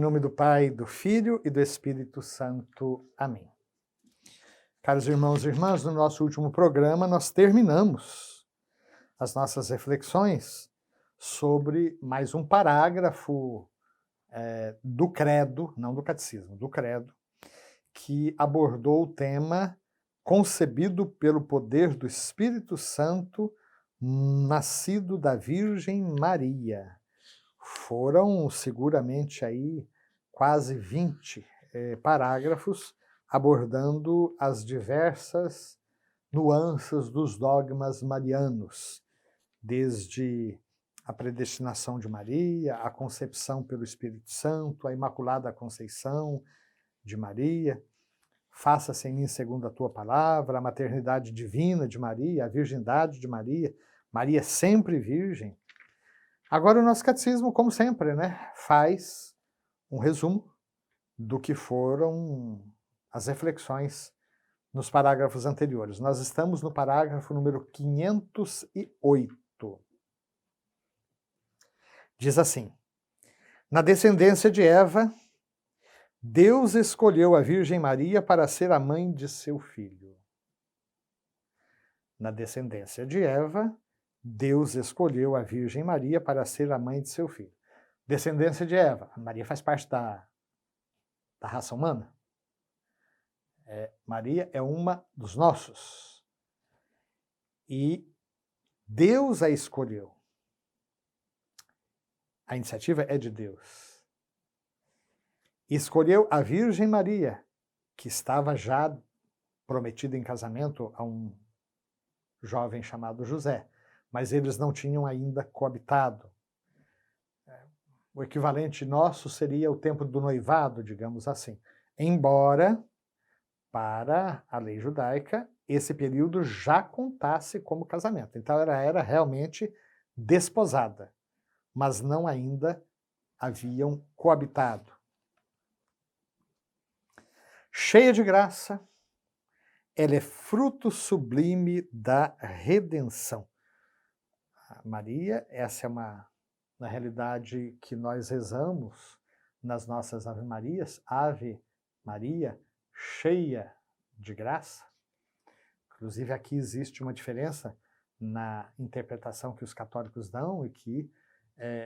nome do Pai, do Filho e do Espírito Santo. Amém. Caros irmãos e irmãs, no nosso último programa nós terminamos as nossas reflexões sobre mais um parágrafo do credo, não do catecismo, do credo, que abordou o tema concebido pelo poder do Espírito Santo, nascido da Virgem Maria. Foram seguramente aí quase 20 parágrafos abordando as diversas nuances dos dogmas marianos, desde a predestinação de Maria, a concepção pelo Espírito Santo, a Imaculada Conceição de Maria, faça-se em mim segundo a tua palavra, a maternidade divina de Maria, a virgindade de Maria, Maria sempre virgem. Agora o nosso catecismo, como sempre, faz um resumo do que foram as reflexões nos parágrafos anteriores. Nós estamos no parágrafo número 508. Diz assim: na descendência de Eva, Deus escolheu a Virgem Maria para ser a mãe de seu filho. Na descendência de Eva, Deus escolheu a Virgem Maria para ser a mãe de seu filho. Descendência de Eva. Maria faz parte da raça humana. Maria é uma dos nossos. E Deus a escolheu. A iniciativa é de Deus. Escolheu a Virgem Maria, que estava já prometida em casamento a um jovem chamado José, mas eles não tinham ainda coabitado. O equivalente nosso seria o tempo do noivado, digamos assim. Embora, para a lei judaica, esse período já contasse como casamento. Então ela era realmente desposada, mas não ainda haviam coabitado. Cheia de graça, ela é fruto sublime da redenção. Maria, essa é na realidade, que nós rezamos nas nossas Ave Marias, Ave Maria, cheia de graça. Inclusive aqui existe uma diferença na interpretação que os católicos dão e que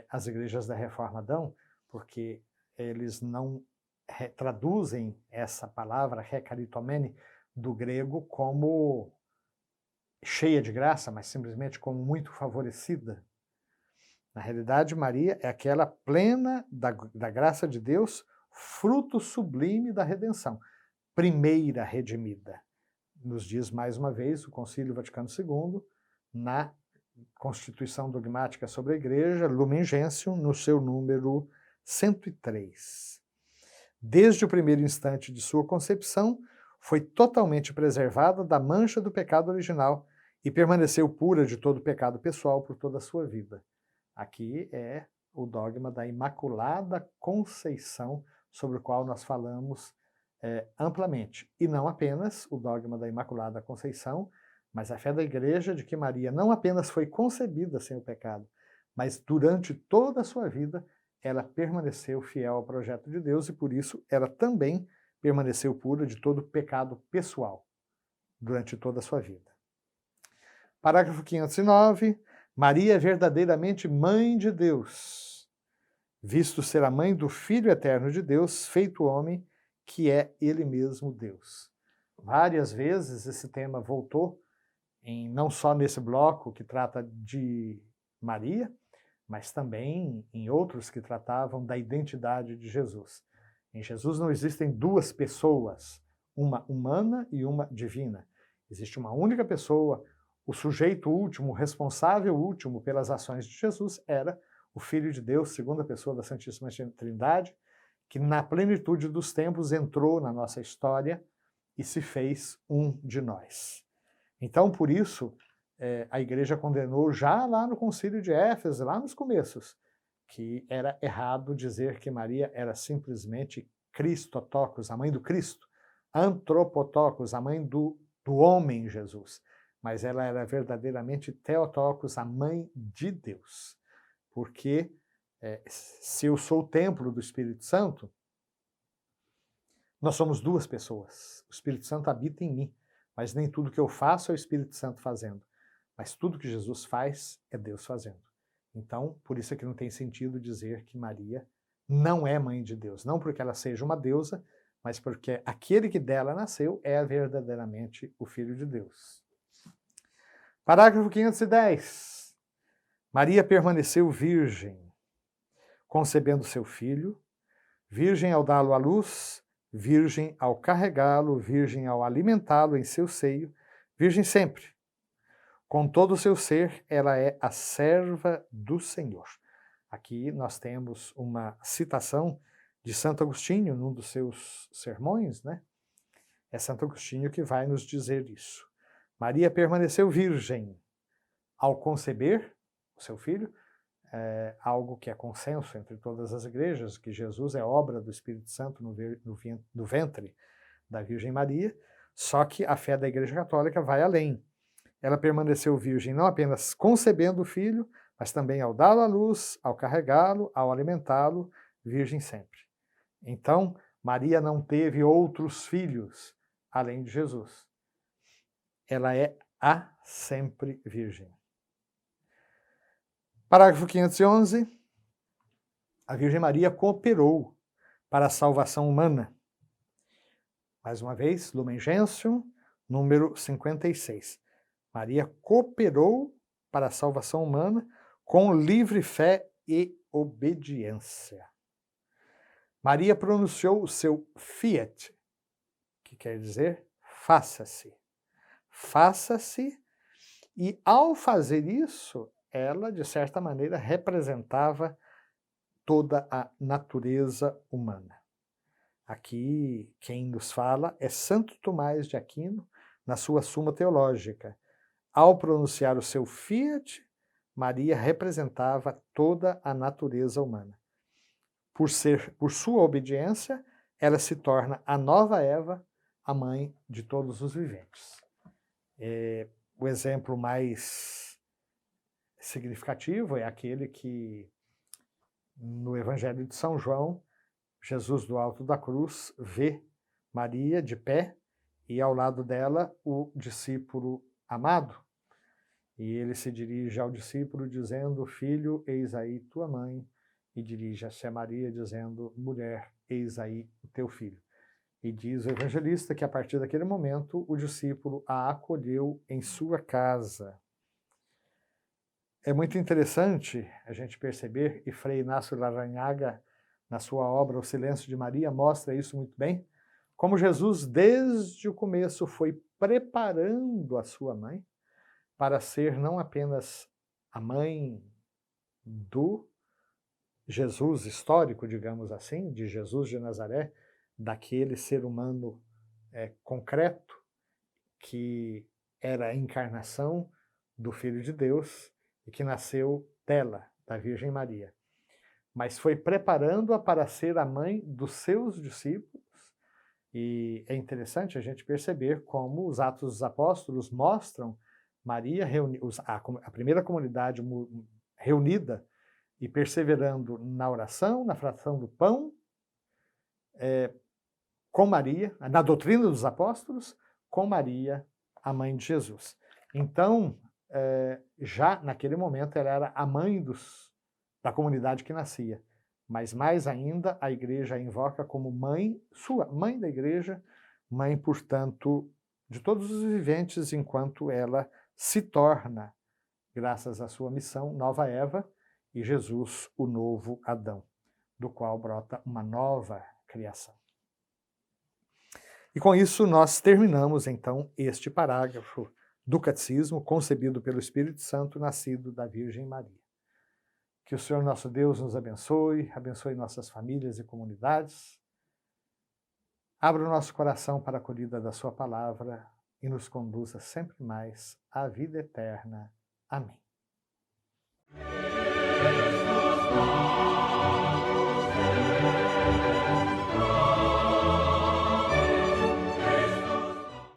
as igrejas da Reforma dão, porque eles não traduzem essa palavra, hekaritomene, do grego como cheia de graça, mas simplesmente como muito favorecida. Na realidade, Maria é aquela plena da graça de Deus, fruto sublime da redenção, primeira redimida. Nos diz mais uma vez o Concílio Vaticano II, na Constituição Dogmática sobre a Igreja, Lumen Gentium, no seu número 103. Desde o primeiro instante de sua concepção, foi totalmente preservada da mancha do pecado original e permaneceu pura de todo pecado pessoal por toda a sua vida. Aqui é o dogma da Imaculada Conceição, sobre o qual nós falamos amplamente. E não apenas o dogma da Imaculada Conceição, mas a fé da Igreja de que Maria não apenas foi concebida sem o pecado, mas durante toda a sua vida ela permaneceu fiel ao projeto de Deus e por isso ela também permaneceu pura de todo pecado pessoal durante toda a sua vida. Parágrafo 509. Maria é verdadeiramente mãe de Deus, visto ser a mãe do Filho eterno de Deus, feito homem, que é ele mesmo Deus. Várias vezes esse tema voltou, não só nesse bloco que trata de Maria, mas também em outros que tratavam da identidade de Jesus. Em Jesus não existem duas pessoas, uma humana e uma divina. Existe uma única pessoa. O sujeito último, o responsável último pelas ações de Jesus era o Filho de Deus, segunda pessoa da Santíssima Trindade, que na plenitude dos tempos entrou na nossa história e se fez um de nós. Então, por isso, a Igreja condenou já lá no Concílio de Éfeso, lá nos começos, que era errado dizer que Maria era simplesmente Christotokos, a mãe do Cristo, Anthropotokos, a mãe do homem Jesus. Mas ela era verdadeiramente Theotokos, a mãe de Deus, porque Se eu sou o templo do Espírito Santo, nós somos duas pessoas. O Espírito Santo habita em mim, mas nem tudo que eu faço é o Espírito Santo fazendo. Mas tudo que Jesus faz é Deus fazendo. Então, por isso é que não tem sentido dizer que Maria não é mãe de Deus. Não porque ela seja uma deusa, mas porque aquele que dela nasceu é verdadeiramente o Filho de Deus. Parágrafo 510. Maria permaneceu virgem, concebendo seu filho, virgem ao dá-lo à luz, virgem ao carregá-lo, virgem ao alimentá-lo em seu seio, virgem sempre. Com todo o seu ser, ela é a serva do Senhor. Aqui nós temos uma citação de Santo Agostinho, num dos seus sermões, né? É Santo Agostinho que vai nos dizer isso. Maria permaneceu virgem ao conceber o seu filho, algo que é consenso entre todas as igrejas, que Jesus é obra do Espírito Santo no ventre da Virgem Maria, só que a fé da Igreja Católica vai além. Ela permaneceu virgem não apenas concebendo o filho, mas também ao dá-lo à luz, ao carregá-lo, ao alimentá-lo, virgem sempre. Então, Maria não teve outros filhos além de Jesus. Ela é a sempre virgem. Parágrafo 511. A Virgem Maria cooperou para a salvação humana. Mais uma vez, Lumen Gentium, número 56. Maria cooperou para a salvação humana com livre fé e obediência. Maria pronunciou o seu fiat, que quer dizer faça-se. Faça-se, e ao fazer isso, ela, de certa maneira, representava toda a natureza humana. Aqui, quem nos fala é Santo Tomás de Aquino, na sua Suma Teológica. Ao pronunciar o seu fiat, Maria representava toda a natureza humana. Por sua obediência, ela se torna a nova Eva, a mãe de todos os viventes. O exemplo mais significativo é aquele que, no Evangelho de São João, Jesus do alto da cruz vê Maria de pé e ao lado dela o discípulo amado. E ele se dirige ao discípulo dizendo: filho, eis aí tua mãe, e dirige-se a Maria dizendo: mulher, eis aí o teu filho. E diz o evangelista que a partir daquele momento o discípulo a acolheu em sua casa. É muito interessante a gente perceber, e Frei Inácio Larrañaga, na sua obra O Silêncio de Maria, mostra isso muito bem, como Jesus, desde o começo, foi preparando a sua mãe para ser não apenas a mãe do Jesus histórico, digamos assim, de Jesus de Nazaré, daquele ser humano concreto que era a encarnação do Filho de Deus e que nasceu dela, da Virgem Maria. Mas foi preparando-a para ser a mãe dos seus discípulos. E é interessante a gente perceber como os Atos dos Apóstolos mostram Maria, a primeira comunidade reunida e perseverando na oração, na fração do pão, com Maria, na doutrina dos apóstolos, com Maria, a mãe de Jesus. Então, já naquele momento, ela era a mãe da comunidade que nascia. Mas mais ainda, a igreja a invoca como mãe, sua mãe da igreja, mãe, portanto, de todos os viventes, enquanto ela se torna, graças à sua missão, nova Eva, e Jesus, o novo Adão, do qual brota uma nova criação. E com isso nós terminamos, então, este parágrafo do Catecismo, concebido pelo Espírito Santo, nascido da Virgem Maria. Que o Senhor nosso Deus nos abençoe, abençoe nossas famílias e comunidades, abra o nosso coração para a acolhida da sua palavra e nos conduza sempre mais à vida eterna. Amém.